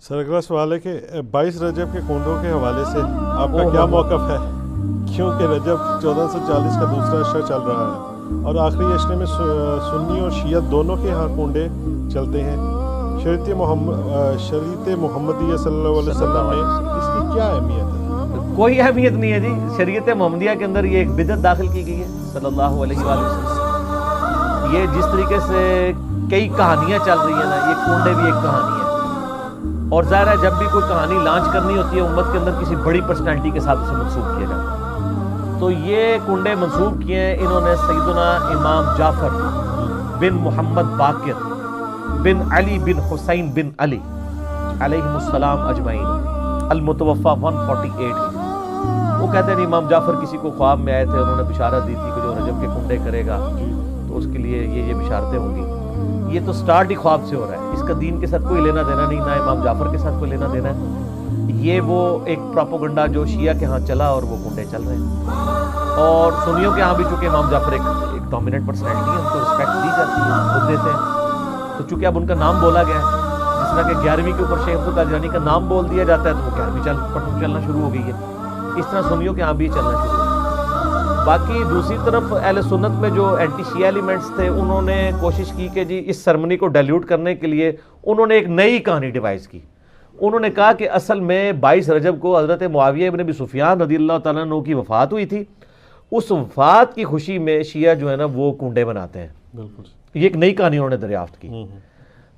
سر اگلا سوال ہے کہ 22 رجب کے کنڈوں کے حوالے سے آپ کا کیا موقف ہے؟ کیونکہ رجب 1440 کا دوسرا اشرا چل رہا ہے اور آخری اشرے میں سنی اور شیعہ دونوں کے ہاں کنڈے چلتے ہیں۔ شریعت محمدیہ صلی اللہ علیہ وسلم میں اس کی کیا اہمیت ہے؟ کوئی اہمیت نہیں ہے جی۔ شریعت محمدیہ کے اندر یہ ایک بدعت داخل کی گئی ہے صلی اللہ علیہ وآلہ وسلم۔ یہ جس طریقے سے کئی کہانیاں چل رہی ہیں نا، یہ کنڈے بھی ایک کہانی ہے۔ اور ظاہر ہے جب بھی کوئی کہانی لانچ کرنی ہوتی ہے امت کے اندر کسی بڑی پرسنالٹی کے ساتھ اسے منسوخ کیا جاتا ہے، تو یہ کنڈے منسوخ کیے ہیں انہوں نے سیدنا امام جعفر بن محمد باقر بن علی بن حسین بن علی علیہم السلام اجمعین، المتوفى 148۔ وہ کہتے ہیں امام جعفر کسی کو خواب میں آئے تھے، انہوں نے بشارت دی تھی کہ جو رجب کے کنڈے کرے گا تو اس کے لیے یہ بشارتیں ہوں گی۔ یہ تو سٹارٹ ہی خواب سے ہو رہا ہے، اس کا دین کے ساتھ کوئی لینا دینا نہیں، نہ امام جعفر کے ساتھ کوئی لینا دینا ہے۔ یہ وہ ایک پراپوگنڈا جو شیعہ کے ہاں چلا اور وہ کنڈے چل رہے ہیں۔ اور سنیوں کے ہاں بھی چونکہ امام جعفر ایک ڈومیننٹ پرسنالٹی ہے، ان کو رسپیکٹ دی جاتی ہے، خود دیتے ہیں، تو چونکہ اب ان کا نام بولا گیا ہے، جس طرح کہ 11ویں کے اوپر شیخ القادیانی کا نام بول دیا جاتا ہے تو وہ 11ویں چلنا شروع ہو گئی ہے۔ اس طرح سنیوں کے ہاں بھی چلنا شروع ہو گیا۔ باقی دوسری طرف اہل سنت میں جو اینٹی شیعہ ایلیمنٹس تھے، انہوں نے کوشش کی کہ جی اس سرمنی کو ڈائلیوٹ کرنے کے لیے انہوں نے ایک نئی کہانی ڈیوائز کی۔ انہوں نے کہا کہ اصل میں 22 رجب کو حضرت معاویہ ابن ابی سفیان رضی اللہ تعالیٰ عنہ کی وفات ہوئی تھی، اس وفات کی خوشی میں شیعہ جو ہے نا وہ کنڈے بناتے ہیں۔ بالکل، یہ ایک نئی کہانی انہوں نے دریافت کی۔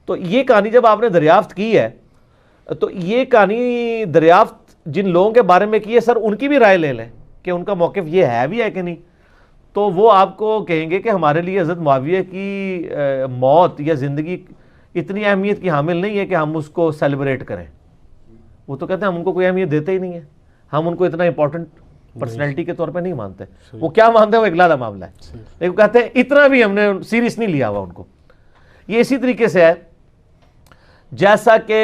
تو یہ کہانی جب آپ نے دریافت کی ہے تو یہ کہانی دریافت جن لوگوں کے بارے میں کی ہے، سر ان کی بھی رائے لے لیں کہ ان کا موقف یہ ہے بھی ہے کہ نہیں، تو وہ آپ کو کہیں گے کہ ہمارے لیے حضرت معاویہ کی موت یا زندگی اتنی اہمیت کی حامل نہیں ہے کہ ہم اس کو سیلیبریٹ کریں۔ وہ تو کہتے ہیں ہم ان کو کوئی اہمیت دیتے ہی نہیں ہے، ہم ان کو اتنا امپورٹنٹ پرسنالٹی کے طور پہ نہیں مانتے۔ وہ کیا مانتے ہیں وہ ایک علیحدہ معاملہ ہے، لیکن کہتے ہیں اتنا بھی ہم نے سیریس نہیں لیا ہوا ان کو۔ یہ اسی طریقے سے ہے جیسا کہ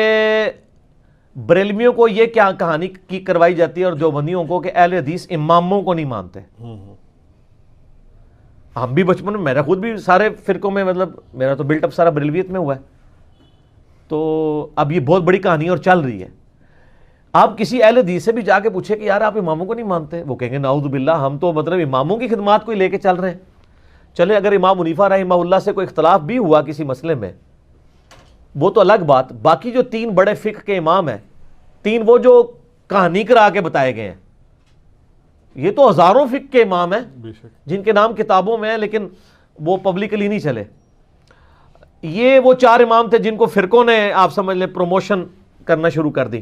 بریلویوں کو یہ کیا کہانی کی کروائی جاتی ہے اور دیوبندیوں کو کہ اہل حدیث اماموں کو نہیں مانتے۔ ہم بھی بچپن میں، میرا خود بھی سارے فرقوں میں، مطلب میرا تو بلٹ اپ سارا بریلویت میں ہوا ہے، تو اب یہ بہت بڑی کہانی اور چل رہی ہے۔ آپ کسی اہل حدیث سے بھی جا کے پوچھے کہ یار آپ اماموں کو نہیں مانتے، وہ کہیں گے نعوذ باللہ ہم تو مطلب اماموں کی خدمات کو ہی لے کے چل رہے ہیں۔ چلے اگر امام حنیفہ رحمہ اللہ سے کوئی اختلاف بھی ہوا کسی مسئلے میں وہ تو الگ بات، باقی جو 3 بڑے فقہ کے امام ہیں، 3 وہ جو کہانی کرا کے بتائے گئے ہیں، یہ تو ہزاروں فقہ کے امام ہیں جن کے نام کتابوں میں ہیں لیکن وہ پبلکلی نہیں چلے۔ یہ وہ 4 امام تھے جن کو فرقوں نے آپ سمجھ لیں پروموشن کرنا شروع کر دی،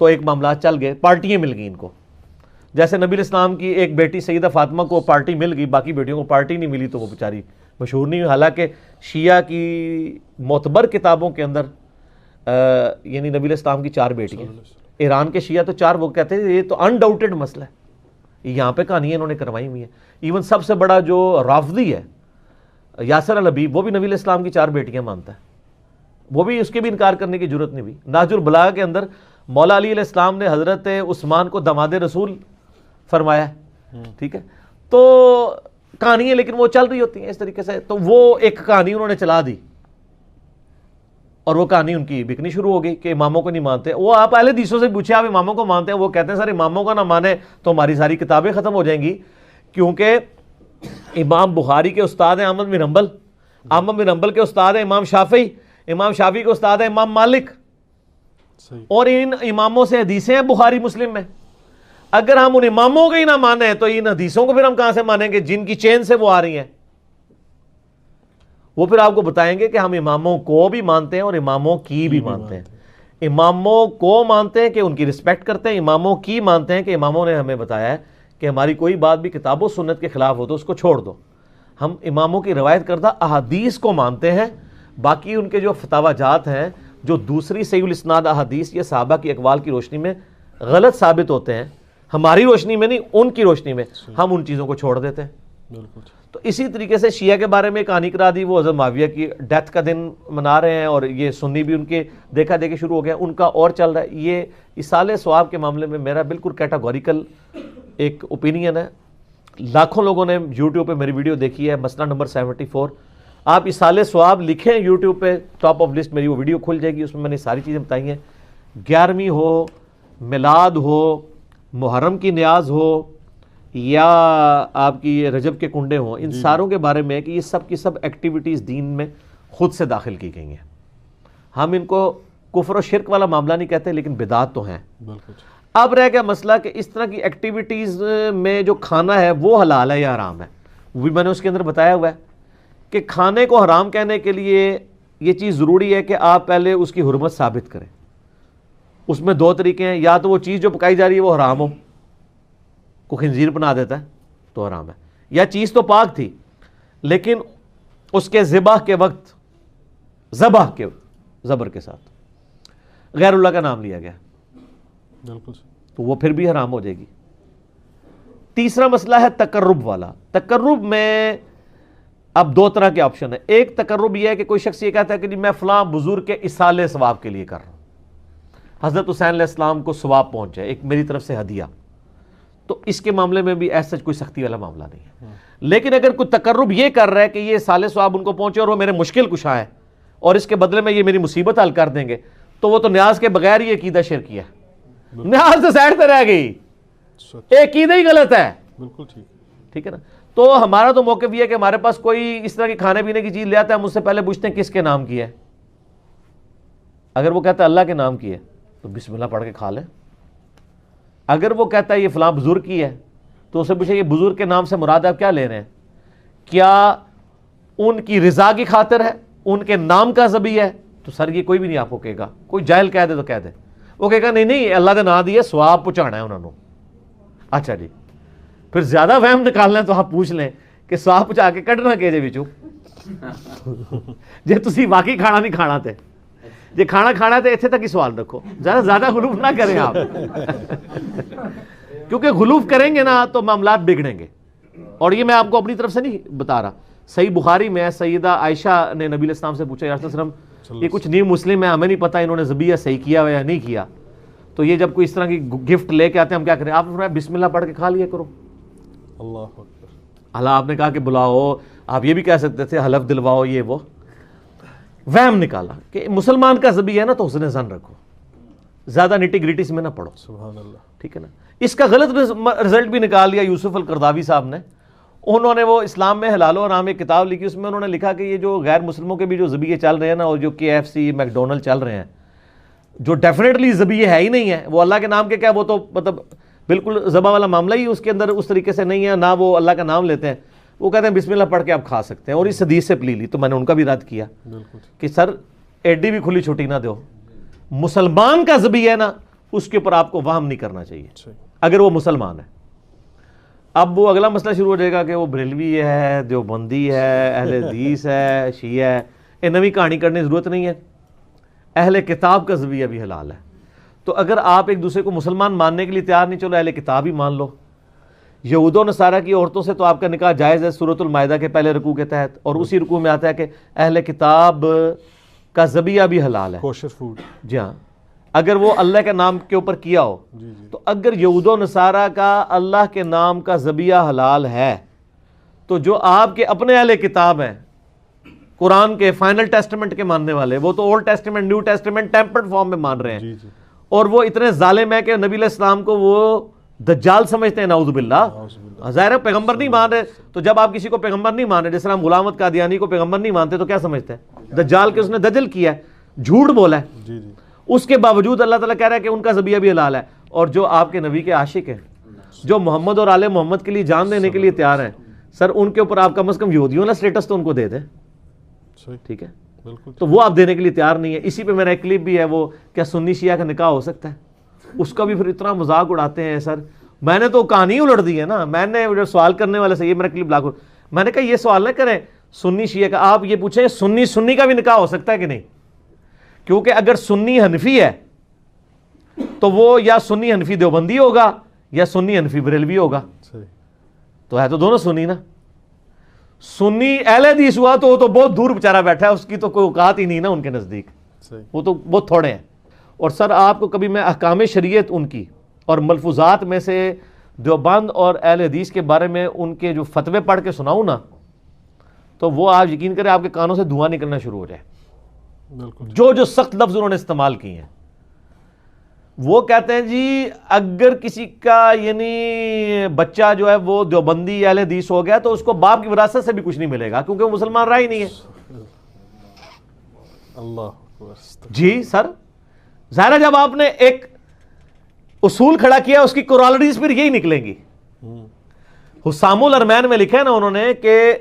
تو ایک معاملات چل گئے، پارٹیاں مل گئیں ان کو۔ جیسے نبی الاسلام کی ایک بیٹی سیدہ فاطمہ کو پارٹی مل گئی، باقی بیٹیوں کو پارٹی نہیں ملی تو وہ بیچاری مشہور نہیں ہوئی، حالانکہ شیعہ کی معتبر کتابوں کے اندر یعنی نبی الاسلام کی 4 بیٹیاں، ایران کے شیعہ تو 4، وہ کہتے ہیں یہ تو انڈاؤٹڈ مسئلہ ہے۔ یہاں پہ کہانیاں انہوں نے کروائی ہوئی ہیں۔ ایون سب سے بڑا جو رافضی ہے یاسر الحبیب، وہ بھی نبی الاسلام کی 4 بیٹیاں مانتا ہے، وہ بھی اس کے بھی انکار کرنے کی ضرورت نہیں ہوئی۔ نہج البلاغہ کے اندر مولا علی علیہ السلام نے حضرت عثمان کو داماد رسول فرمایا ہے، ٹھیک ہے، تو کہانیاں لیکن وہ چل رہی ہوتی ہیں اس طریقے سے۔ تو وہ ایک کہانی انہوں نے چلا دی اور وہ کہانی ان کی بکنی شروع ہو گئی کہ اماموں کو نہیں مانتے۔ وہ آپ اہل حدیثوں سے پوچھے آپ اماموں کو مانتے ہیں، وہ کہتے ہیں سر اماموں کو نہ مانے تو ہماری ساری کتابیں ختم ہو جائیں گی، کیونکہ امام بخاری کے استاد ہیں احمد بن حنبل، احمد بن حنبل کے استاد ہیں امام شافعی، امام شافعی کے استاد ہیں امام مالک، اور ان اماموں سے حدیثیں ہیں بخاری مسلم میں۔ اگر ہم ان اماموں کو ہی نہ مانیں تو ان حدیثوں کو پھر ہم کہاں سے مانیں گے جن کی چین سے وہ آ رہی ہیں؟ وہ پھر آپ کو بتائیں گے کہ ہم اماموں کو بھی مانتے ہیں اور اماموں کی بھی مانتے ہیں۔ اماموں کو مانتے ہیں کہ ان کی رسپیکٹ کرتے ہیں، اماموں کی مانتے ہیں کہ اماموں نے ہمیں بتایا ہے کہ ہماری کوئی بات بھی کتاب و سنت کے خلاف ہو تو اس کو چھوڑ دو۔ ہم اماموں کی روایت کردہ احادیث کو مانتے ہیں، باقی ان کے جو فتاوی جات ہیں جو دوسری صحیح الاسناد احادیث یا صحابہ کی اقوال کی روشنی میں غلط ثابت ہوتے ہیں، ہماری روشنی میں نہیں ان کی روشنی میں، ہم ان چیزوں کو چھوڑ دیتے ہیں۔ بالکل۔ تو اسی طریقے سے شیعہ کے بارے میں کہانی کرا دی، وہ حضرت معاویہ کی ڈیتھ کا دن منا رہے ہیں اور یہ سنی بھی ان کے دیکھا دیکھی شروع ہو گیا، ان کا اور چل رہا ہے۔ یہ اصالہ ثواب کے معاملے میں میرا بالکل کیٹاگوریکل ایک اوپینین ہے۔ لاکھوں لوگوں نے یوٹیوب پہ میری ویڈیو دیکھی ہے، مسئلہ نمبر 74۔ آپ اصالہ ثواب لکھیں یوٹیوب پہ، ٹاپ آف لسٹ میری وہ ویڈیو کھل جائے گی، اس میں میں نے ساری چیزیں بتائی ہیں 11ویں ہو, میلاد ہو, محرم کی نیاز ہو, یا آپ کی یہ رجب کے کنڈے ہوں, ان ساروں کے بارے میں کہ یہ سب کی سب ایکٹیویٹیز دین میں خود سے داخل کی گئی ہیں. ہم ان کو کفر و شرک والا معاملہ نہیں کہتے, لیکن بدعات تو ہیں. اب رہ گیا مسئلہ کہ اس طرح کی ایکٹیویٹیز میں جو کھانا ہے وہ حلال ہے یا حرام ہے. وہ بھی میں نے اس کے اندر بتایا ہوا ہے کہ کھانے کو حرام کہنے کے لیے یہ چیز ضروری ہے کہ آپ پہلے اس کی حرمت ثابت کریں. اس میں دو طریقے ہیں, یا تو وہ چیز جو پکائی جا رہی ہے وہ حرام ہو, کو خنزیر بنا دیتا ہے تو حرام ہے, یا چیز تو پاک تھی لیکن اس کے ذبح کے وقت زبر کے ساتھ غیر اللہ کا نام لیا گیا, بالکل, تو وہ پھر بھی حرام ہو جائے گی. تیسرا مسئلہ ہے تقرب والا. تقرب میں اب دو طرح کے آپشن ہیں. ایک تقرب یہ ہے کہ کوئی شخص یہ کہتا ہے کہ میں فلاں بزرگ کے اصالے ثواب کے لیے کر رہا ہوں, حضرت حسین علیہ السلام کو ثواب پہنچے, ایک میری طرف سے ہدیہ. تو اس کے معاملے میں بھی ایسا کوئی سختی والا معاملہ نہیں ہے. لیکن اگر کوئی تقرب یہ کر رہا ہے کہ یہ سال ثواب ان کو پہنچے اور وہ میرے مشکل کشا ہے اور اس کے بدلے میں یہ میری مصیبت حل کر دیں گے, تو وہ تو نیاز کے بغیر ہی عقیدہ شرکی ہے. نیاز تو سائڈ پہ رہ گئی, عقیدہ ہی غلط ہے. بالکل ٹھیک ہے نا. تو ہمارا تو موقف یہ ہے کہ ہمارے پاس کوئی اس طرح کی کھانے پینے کی چیز لے آتا ہے, ہم اس سے پہلے پوچھتے ہیں کس کے نام کی ہے. اگر وہ کہتا ہے اللہ کے نام کی ہے تو بسم اللہ پڑھ کے کھا لیں. اگر وہ کہتا ہے یہ فلاں بزرگ کی ہے تو اسے پوچھے یہ بزرگ کے نام سے مراد آپ کیا لے رہے ہیں, کیا ان کی رضا کی خاطر ہے, ان کے نام کا ذبیح ہے؟ تو سر یہ کوئی بھی نہیں آپ کو کہے گا. کوئی جاہل کہہ دے تو کہہ دے, وہ کہے گا نہیں اللہ نے نام دیا, ثواب پہنچانا ہے انہوں نے. اچھا جی, پھر زیادہ وہم نکالنا ہے تو آپ پوچھ لیں کہ ثواب پہنچا کے کڈنا کہ جے وچوں جے تسی واقعی کھانا نہیں کھانا تے, جے کھانا کھانا تے اتنے تک ہی سوال رکھو, زیادہ غلوف نہ کریں آپ کیونکہ غلوف کریں گے نا تو معاملات بگڑیں گے. اور یہ میں آپ کو اپنی طرف سے نہیں بتا رہا, صحیح بخاری میں سیدہ عائشہ نے نبی علیہ السلام سے پوچھا, یا رسول اللہ علیہ وسلم یہ کچھ نیو مسلم ہے, ہمیں نہیں پتا انہوں نے ذبیحہ صحیح کیا ہوا یا نہیں کیا, تو یہ جب کوئی اس طرح کی گفٹ لے کے آتے ہیں ہم کیا کریں؟ آپ نے فرمایا بسم اللہ پڑھ کے کھا لیا کرو. اللہ اکبر. اللہ آپ نے کہا کہ بلاؤ, آپ یہ بھی کہہ سکتے تھے حلف دلواؤ, یہ وہ وہم نکالا کہ مسلمان کا ذبیحہ ہے نا تو حسن ظن رکھو, زیادہ نٹی گریٹی میں نہ پڑھو. سبحان اللہ. ٹھیک ہے نا. اس کا غلط رزلٹ بھی نکال لیا یوسف القرداوی صاحب نے. انہوں نے وہ اسلام میں حلال و حرام ایک کتاب لکھی, اس میں انہوں نے لکھا کہ یہ جو غیر مسلموں کے بھی جو ذبیحے چل رہے ہیں نا, اور جو KFC میکڈونلڈ چل رہے ہیں, جو ڈیفینیٹلی ذبیحے ہے ہی نہیں ہے, وہ اللہ کے نام کے کیا, وہ تو مطلب بالکل ذبح والا معاملہ ہی اس کے اندر اس طریقے سے نہیں ہے, نہ وہ اللہ کا نام لیتے ہیں. وہ کہتے ہیں بسم اللہ پڑھ کے آپ کھا سکتے ہیں, اور اس حدیث سے پلی لی. تو میں نے ان کا بھی رد کیا کہ سر ایڈی بھی کھلی چھٹی نہ دو, مسلمان کا ذبیحہ ہے نا اس کے اوپر آپ کو وہم نہیں کرنا چاہیے اگر وہ مسلمان ہے. اب وہ اگلا مسئلہ شروع ہو جائے گا کہ وہ بریلوی ہے, دیوبندی ہے, اہل حدیث ہے, شیعہ ہے. یہ نئی کہانی کرنے کی ضرورت نہیں ہے. اہل کتاب کا ذبیحہ بھی حلال ہے. تو اگر آپ ایک دوسرے کو مسلمان ماننے کے لیے تیار نہیں, چلو اہل کتاب ہی مان لو. یہود و نصارہ کی عورتوں سے تو آپ کا نکاح جائز ہے سورۃ المائدہ کے پہلے رکوع کے تحت, اور اسی رکوع میں آتا ہے کہ اہل کتاب کا ذبیحہ بھی حلال ہے, کوشر فوڈ. جی ہاں, اگر وہ اللہ کے نام کے اوپر کیا ہو. تو اگر یہود و نصارہ کا اللہ کے نام کا ذبیحہ حلال ہے, تو جو آپ کے اپنے اہل کتاب ہیں قرآن کے فائنل ٹیسٹمنٹ کے ماننے والے, وہ تو old testament new testament tempered form میں مان رہے ہیں, اور وہ اتنے ظالم ہیں کہ نبی علیہ السلام کو وہ دجال سمجھتے ہیں, نعوذ باللہ. ظاہر ہے پیغمبر نہیں مان رہے, تو جب آپ کسی کو پیغمبر نہیں مان رہے, جس طرح ہم غلام احمد قادیانی کو پیغمبر نہیں مانتے, تو کیا سمجھتے ہیں؟ دجال کے اس نے دجل کیا ہے, جھوٹ بولا ہے. اس کے باوجود اللہ تعالیٰ کہہ رہا ہے کہ ان کا ذبیحہ بھی حلال ہے. اور جو آپ کے نبی کے عاشق ہیں, جو محمد اور آل محمد کے لیے جان دینے کے لیے تیار ہیں, سر ان کے اوپر آپ کم از کم یہودیوں والا اسٹیٹس تو ان کو دے دیں. ٹھیک ہے, تو وہ آپ دینے کے لیے تیار نہیں ہے. اسی پہ میرا ایک کلپ بھی ہے, وہ کیا سنی شیعہ کا نکاح ہو سکتا ہے, اس کا بھی پھر اتنا مذاق اڑاتے ہیں. سر میں نے تو کہانی الٹ دی ہے نا, میں نے سوال کرنے والے سے یہ میرا کلپ بلاک, میں نے کہا یہ سوال نہ کریں سنی شیعہ کا, آپ یہ پوچھیں سنی کا بھی نکاح ہو سکتا ہے کہ نہیں, کیونکہ اگر سنی حنفی ہے تو وہ یا سنی حنفی دیوبندی ہوگا یا سنی حنفی بریلوی ہوگا. تو ہے تو دونوں سنی نا. سنی اہل حدیث ہوا تو وہ تو بہت دور بیچارہ بیٹھا ہے, اس کی تو کوئی اوقات ہی نہیں نا ان کے نزدیک, وہ تو بہت تھوڑے ہیں. اور سر آپ کو کبھی میں احکام شریعت ان کی اور ملفوظات میں سے دیوبند اور اہل حدیث کے بارے میں ان کے جو فتوے پڑھ کے سناؤں نا, تو وہ آپ یقین کریں آپ کے کانوں سے دھواں نکلنا شروع ہو جائے. جو سخت لفظ انہوں نے استعمال کیے ہیں, وہ کہتے ہیں جی اگر کسی کا یعنی بچہ جو ہے وہ دیوبندی اہل حدیث ہو گیا تو اس کو باپ کی وراثت سے بھی کچھ نہیں ملے گا کیونکہ وہ مسلمان رہا ہی نہیں ہے. اللہ جی سر ظاہر ہے جب آپ نے ایک اصول کھڑا کیا اس کی کورالٹیز پھر یہی نکلیں گی. حسام الارمین میں لکھا ہے نا انہوں نے کہ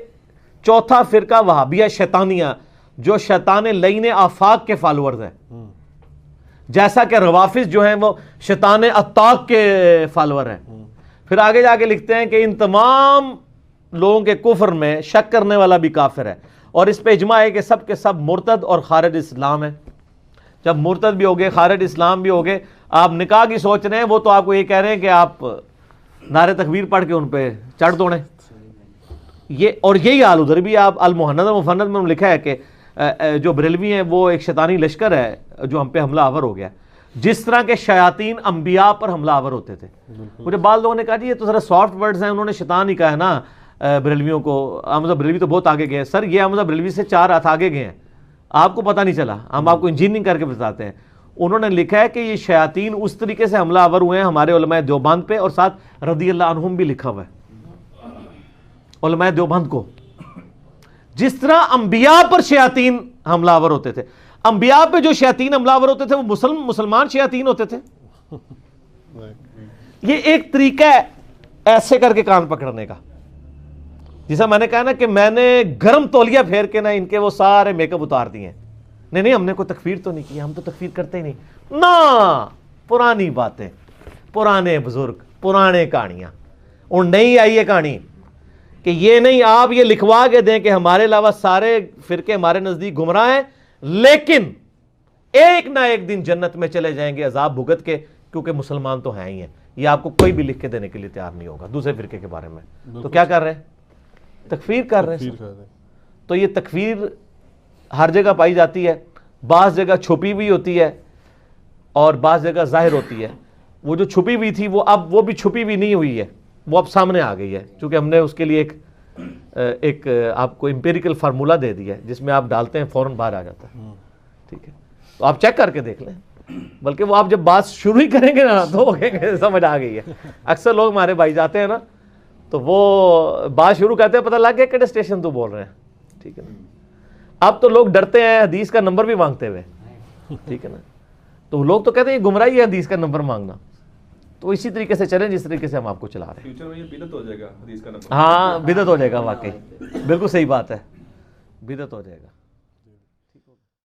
چوتھا فرقہ وہابیہ شیطانیہ جو شیطان لعین آفاق کے فالورز ہیں، جیسا کہ روافظ جو ہیں وہ شیطان اتاق کے فالور ہیں. پھر آگے جا کے لکھتے ہیں کہ ان تمام لوگوں کے کفر میں شک کرنے والا بھی کافر ہے، اور اس پہ اجماع ہے کہ سب کے سب مرتد اور خارج اسلام ہیں. جب مرتد بھی ہو گئے خارج اسلام بھی ہو گئے، آپ نکاح کی سوچ رہے ہیں، وہ تو آپ کو یہ کہہ رہے ہیں کہ آپ نعرے تکبیر پڑھ کے ان پہ چڑھ دوڑیں. یہ اور یہی حال ادھر بھی. آپ المحند المفند میں لکھا ہے کہ جو بریلوی ہیں وہ ایک شیطانی لشکر ہے جو ہم پہ حملہ آور ہو گیا، جس طرح کے شیاطین انبیاء پر حملہ آور ہوتے تھے. مجھے بعض لوگوں نے کہا جی یہ تو ذرا سافٹ ورڈز ہیں، انہوں نے شیطان ہی کہا ہے نا بریلویوں کو. احمد بریلوی تو بہت آگے گئے. سر یہ احمد بریلوی سے 4 ہاتھ آگے گئے ہیں، آپ کو پتہ نہیں چلا. ہم آپ کو انجینئرنگ کر کے بتاتے ہیں. انہوں نے لکھا ہے کہ یہ شیاطین اس طریقے سے حملہ آور ہوئے ہیں ہمارے علماء دیوبند پہ، اور ساتھ رضی اللہ عنہم بھی لکھا ہوا ہے علماء دیوبند کو. جس طرح انبیاء پر شیاطین حملہ آور ہوتے تھے، انبیاء پہ جو شیاطین حملہ آور ہوتے تھے وہ مسلمان شیاطین ہوتے تھے. یہ ایک طریقہ ہے ایسے کر کے کان پکڑنے کا. جیسا میں نے کہا نا کہ میں نے گرم تولیہ پھیر کے نا ان کے وہ سارے میک اپ اتار دیے ہیں. نہیں ہم نے کوئی تکفیر تو نہیں کی، ہم تو تکفیر کرتے ہی نہیں نا. پرانی باتیں، پرانے بزرگ، پرانے کہانیاں. اور نہیں آئی ہے کہانی کہ یہ نہیں آپ یہ لکھوا کے دیں کہ ہمارے علاوہ سارے فرقے ہمارے نزدیک گمراہ ہیں، لیکن ایک نہ ایک دن جنت میں چلے جائیں گے عذاب بھگت کے، کیونکہ مسلمان تو ہیں ہی ہیں. یہ آپ کو کوئی بھی لکھ کے دینے کے لیے تیار نہیں ہوگا دوسرے فرقے کے بارے میں. تو کیا کر رہے ہیں؟ تکفیر کر رہے ہیں. تو یہ تکفیر ہر جگہ پائی جاتی ہے، بعض جگہ چھپی ہوئی ہوتی ہے اور بعض جگہ ظاہر ہوتی ہے. وہ جو چھپی ہوئی تھی وہ بھی چھپی ہوئی نہیں ہوئی ہے، وہ اب سامنے آ گئی ہے، چونکہ ہم نے اس کے لیے ایک آپ کو امپیریکل فارمولا دے دیا ہے جس میں آپ ڈالتے ہیں فوراً باہر آ جاتا ہے. ٹھیک ہے، تو آپ چیک کر کے دیکھ لیں. بلکہ وہ آپ جب بات شروع ہی کریں گے نا تو سمجھ آ گئی ہے. اکثر لوگ ہمارے بھائی جاتے ہیں نا تو وہ بات شروع کرتے ہیں، پتہ لگ گیا کہڑے اسٹیشن تو بول رہے ہیں. ٹھیک ہے نا. اب تو لوگ ڈرتے ہیں حدیث کا نمبر بھی مانگتے ہوئے. ٹھیک ہے نا. تو لوگ تو کہتے ہیں یہ گمراہی ہے حدیث کا نمبر مانگنا. تو اسی طریقے سے چلیں جس طریقے سے ہم آپ کو چلا رہے ہیں. فیوچر میں یہ بدعت ہو جائے گا حدیث کا نمبر. ہاں بدعت ہو جائے گا، واقعی بالکل صحیح بات ہے، بدعت ہو جائے گا.